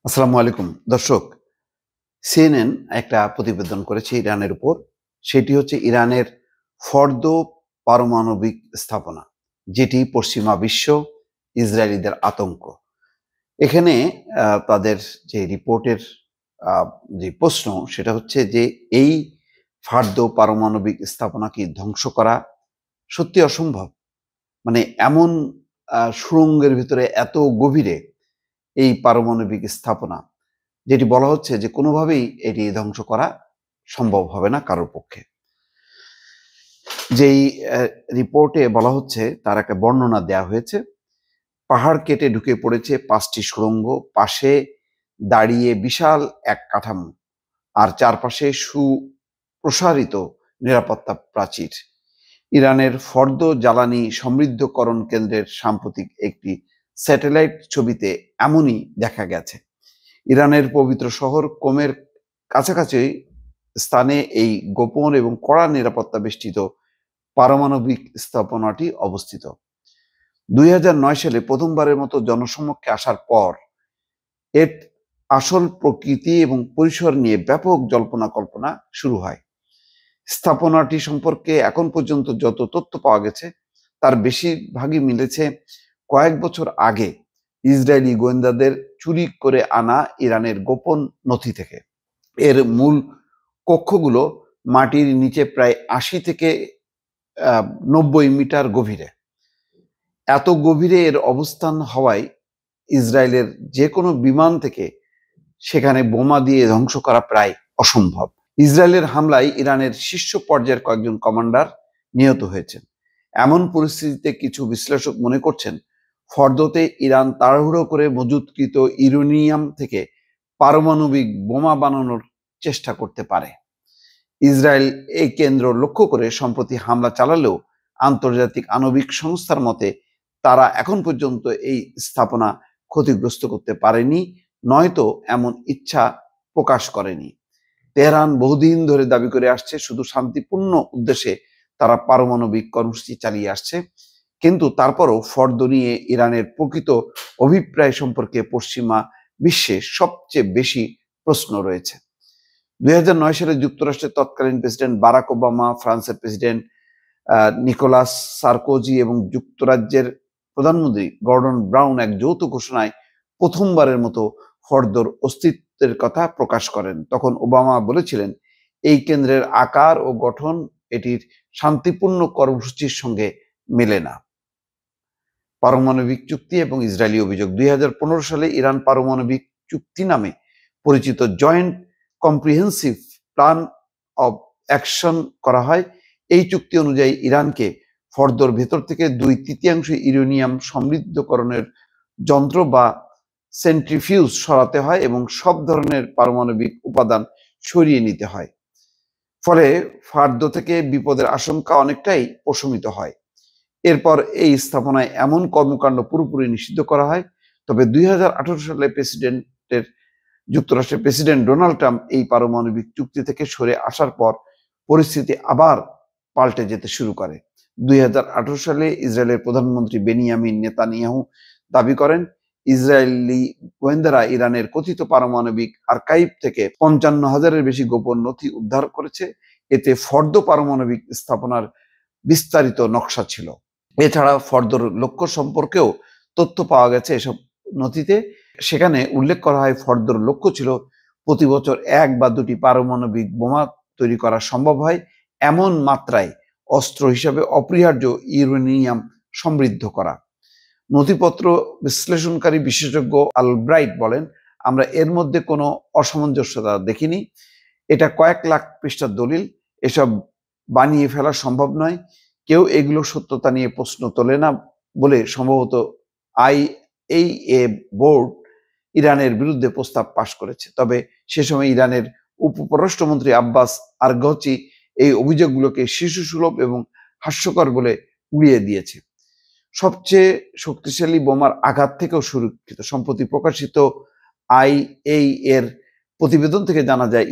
আসসালামু আলাইকুম দর্শক। সিএনএন একটা প্রতিবেদন করেছে ইরানের উপর। সেটি হচ্ছে ইরানের ফর্দ পারমাণবিক স্থাপনা, যেটি পশ্চিমা বিশ্ব ইসরায়েলিদের আতঙ্ক। এখানে তাদের যে রিপোর্টের আহ, যে প্রশ্ন সেটা হচ্ছে যে এই ফার্দ পারমাণবিক স্থাপনা কি ধ্বংস করা সত্যি অসম্ভব? মানে এমন সুড়ঙ্গের ভিতরে এত গভীরে এই পারমাণবিক স্থাপনা, যেটি বলা হচ্ছে যে কোনোভাবেই এটি ধ্বংস করা সম্ভব হবে না কারোর পক্ষে। যেই রিপোর্টে বলা হচ্ছে, তার একটা বর্ণনা দেয়া হয়েছে। পাহাড় কেটে ঢুকে পড়েছে 5টি সুড়ঙ্গ, পাশে দাঁড়িয়ে বিশাল এক কাঠামো, আর চারপাশে সুপ্রসারিত নিরাপত্তা প্রাচীর। ইরানের ফর্দ জ্বালানি সমৃদ্ধকরণ কেন্দ্রের সাম্প্রতিক একটি স্যাটেলাইট ছবিতে এমনই দেখা গেছে। ইরানের পবিত্র শহর কোমের কাছাকাছি স্থানে এই গোপন এবং কড়া নিরাপত্তা বেষ্টিত পারমাণবিক স্থাপনাটি অবস্থিত। 2009 সালে প্রথমবারের মতো জনসমক্ষে আসার পর এর আসল প্রকৃতি এবং পরিসর নিয়ে ব্যাপক জল্পনা কল্পনা শুরু হয়। স্থাপনাটি সম্পর্কে এখন পর্যন্ত যত তথ্য পাওয়া গেছে তার বেশিরভাগই মিলেছে কয়েক বছর আগে ইসরায়েলি গোয়েন্দাদের চুরি করে আনা ইরানের গোপন নথি থেকে। এর মূল কক্ষগুলো মাটির নিচে প্রায় 80 থেকে 90 মিটার গভীরে। এত গভীরে এর অবস্থান হওয়ায় ইসরায়েলের যে কোনো বিমান থেকে সেখানে বোমা দিয়ে ধ্বংস করা প্রায় অসম্ভব। ইসরায়েলের হামলায় ইরানের শীর্ষ পর্যায়ের কয়েকজন কমান্ডার নিহত হয়েছেন। এমন পরিস্থিতিতে কিছু বিশ্লেষক মনে করছেন, ফর্দতে ইরান তাড়াহুড়ো করে মজুতকৃত ইউরেনিয়াম থেকে পারমাণবিক বোমা বানানোর চেষ্টা করতে পারে। ইসরায়েল এই কেন্দ্র লক্ষ্য করে সম্প্রতি হামলা চালালেও আন্তর্জাতিক আণবিক সংস্থার মতে তারা এখন পর্যন্ত এই স্থাপনা ক্ষতিগ্রস্ত করতে পারেনি, নয়তো এমন ইচ্ছা প্রকাশ করেনি। তেহরান বহুদিন ধরে দাবি করে আসছে শুধু শান্তিপূর্ণ উদ্দেশ্যে তারা পারমাণবিক কর্মসূচি চালিয়ে আসছে, কিন্তু তারপরও ফর্দ নিয়ে ইরানের প্রকৃত অভিপ্রায় সম্পর্কে পশ্চিমা বিশ্বে সবচেয়ে বেশি প্রশ্ন রয়েছে। 2009 সালে যুক্তরাষ্ট্রের তৎকালীন প্রেসিডেন্ট বারাক ওবামা, ফ্রান্সের প্রেসিডেন্ট নিকোলাস সার্কোজি এবং যুক্তরাজ্যের প্রধানমন্ত্রী গর্ডন ব্রাউন এক যৌথ ঘোষণায় প্রথমবারের মতো ফর্দর অস্তিত্বের কথা প্রকাশ করেন। তখন ওবামা বলেছিলেন, এই কেন্দ্রের আকার ও গঠন এটির শান্তিপূর্ণ কর্মসূচির সঙ্গে মেলে না। পারমাণবিক চুক্তি এবং ইসরায়েলি অভিযোগ। 2015 সালে ইরান পারমাণবিক চুক্তি নামে পরিচিত joint comprehensive plan of action করা হয়। এই চুক্তি অনুযায়ী ইরানকে ফর্দর ভেতর থেকে 2/3 ইউরেনিয়াম সমৃদ্ধকরণের যন্ত্র বা সেন্ট্রিফিউজ সরাতে হয় এবং সব ধরনের পারমাণবিক উপাদান সরিয়ে নিতে হয়। ফলে ফর্দ থেকে বিপদের আশঙ্কা অনেকটাই প্রশমিত হয়। এরপর এই স্থাপনায় এমন কর্মকাণ্ড পুরোপুরি নিষিদ্ধ করা হয়। তবে 2018 সালে যুক্তরাষ্ট্রের প্রেসিডেন্ট ডোনাল্ড ট্রাম্প এই পারমাণবিক চুক্তি থেকে সরে আসার পর পরিস্থিতি আবার পাল্টে যেতে শুরু করে। 2018 সালে ইসরায়েলের প্রধানমন্ত্রী বেনিয়ামিন নেতানিয়াহু দাবি করেন, ইসরায়েলি গোয়েন্দারা ইরানের কথিত পারমাণবিক আর্কাইভ থেকে 55,000-এর বেশি গোপন নথি উদ্ধার করেছে। এতে ফর্দ পারমাণবিক স্থাপনার বিস্তারিত নকশা ছিল। এছাড়া ফর্দর লক্ষ্য সম্পর্কেও তথ্য পাওয়া গেছে এসব নথিতে। সেখানে উল্লেখ করা হয়, ফর্দর লক্ষ্য ছিল প্রতি বছর 1 বা 2টি পারমাণবিক বোমা তৈরি করা সম্ভব হয় এমন মাত্রায় অস্ত্র হিসাবে অপরিহার্য ইউরেনিয়াম সমৃদ্ধ করা। নথিপত্র বিশ্লেষণকারী বিশেষজ্ঞ আলব্রাইট বলেন, আমরা এর মধ্যে কোনো অসামঞ্জস্যতা দেখিনি। এটা কয়েক লাখ পৃষ্ঠার দলিল, এসব বানিয়ে ফেলা সম্ভব নয়। কেউ এগুলো সত্যতা নিয়ে প্রশ্ন তোলে না বলে সম্ভবত IAEA বোর্ড ইরানের বিরুদ্ধে প্রস্তাব পাশ করেছে। তবে সে সময় ইরানের উপপররাষ্ট্রমন্ত্রী আব্বাস আরগচি এই অভিযোগগুলোকে শিশুসুলভ এবং হাস্যকর বলে উড়িয়ে দিয়েছে। সবচেয়ে শক্তিশালী বোমার আঘাত থেকেও সুরক্ষিত। সম্প্রতি প্রকাশিত IAEA এর প্রতিবেদন থেকে জানা যায়,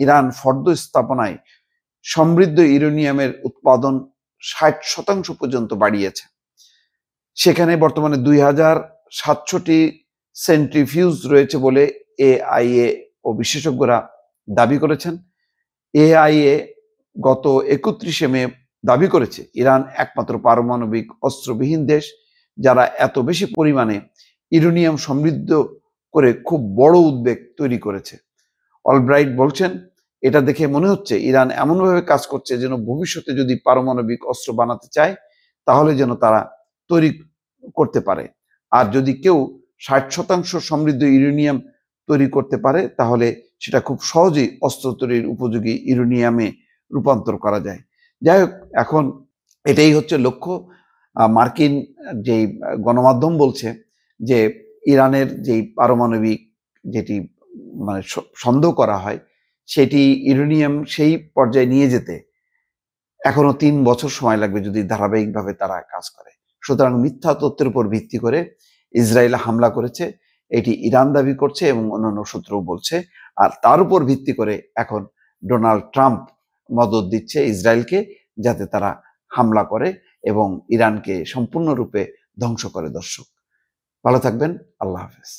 ইরান ফর্দ স্থাপনায় সমৃদ্ধ ইউরেনিয়ামের উৎপাদন 60% পর্যন্ত বাড়িয়েছে। সেখানে বর্তমানে 2700টি সেন্ট্রিফিউজ রয়েছে বলে এআইএ ও বিশেষজ্ঞরা দাবি করেছেন। এআইএ গত 31শে মে দাবি করেছে ইরান একমাত্র পারমাণবিক অস্ত্রবিহীন দেশ যারা এত বেশি পরিমাণে ইউরেনিয়াম সমৃদ্ধ করে খুব বড় উদ্বেগ তৈরি করেছে। অলব্রাইট বলছেন, এটা দেখে মনে হচ্ছে ইরান এমনভাবে কাজ করছে যেন ভবিষ্যতে যদি পারমাণবিক অস্ত্র বানাতে চায় তাহলে যেন তারা তৈরি করতে পারে। আর যদি কেউ 60% সমৃদ্ধ ইউরেনিয়াম তৈরি করতে পারে তাহলে সেটা খুব সহজেই অস্ত্র তৈরির উপযোগী ইউরেনিয়ামে রূপান্তর করা যায়। যাই হোক, এখন এটাই হচ্ছে লক্ষ্য। মার্কিন যেই গণমাধ্যম বলছে যে ইরানের যেই পারমাণবিক যেটি মানে সন্দেহ করা হয় সেটি ইউরেনিয়াম সেই পর্যায়ে নিয়ে যেতে এখনো 3 বছর সময় লাগবে যদি ধারাবাহিকভাবে তারা কাজ করে। সুতরাং মিথ্যা তথ্যের উপর ভিত্তি করে ইসরায়েল হামলা করেছে, এটি ইরান দাবি করছে এবং অন্যান্য সূত্রও বলছে। আর তার উপর ভিত্তি করে এখন ডোনাল্ড ট্রাম্প মদদ দিচ্ছে ইসরায়েলকে যাতে তারা হামলা করে এবং ইরানকে সম্পূর্ণরূপে ধ্বংস করে। দর্শক ভালো থাকবেন, আল্লাহ হাফেজ।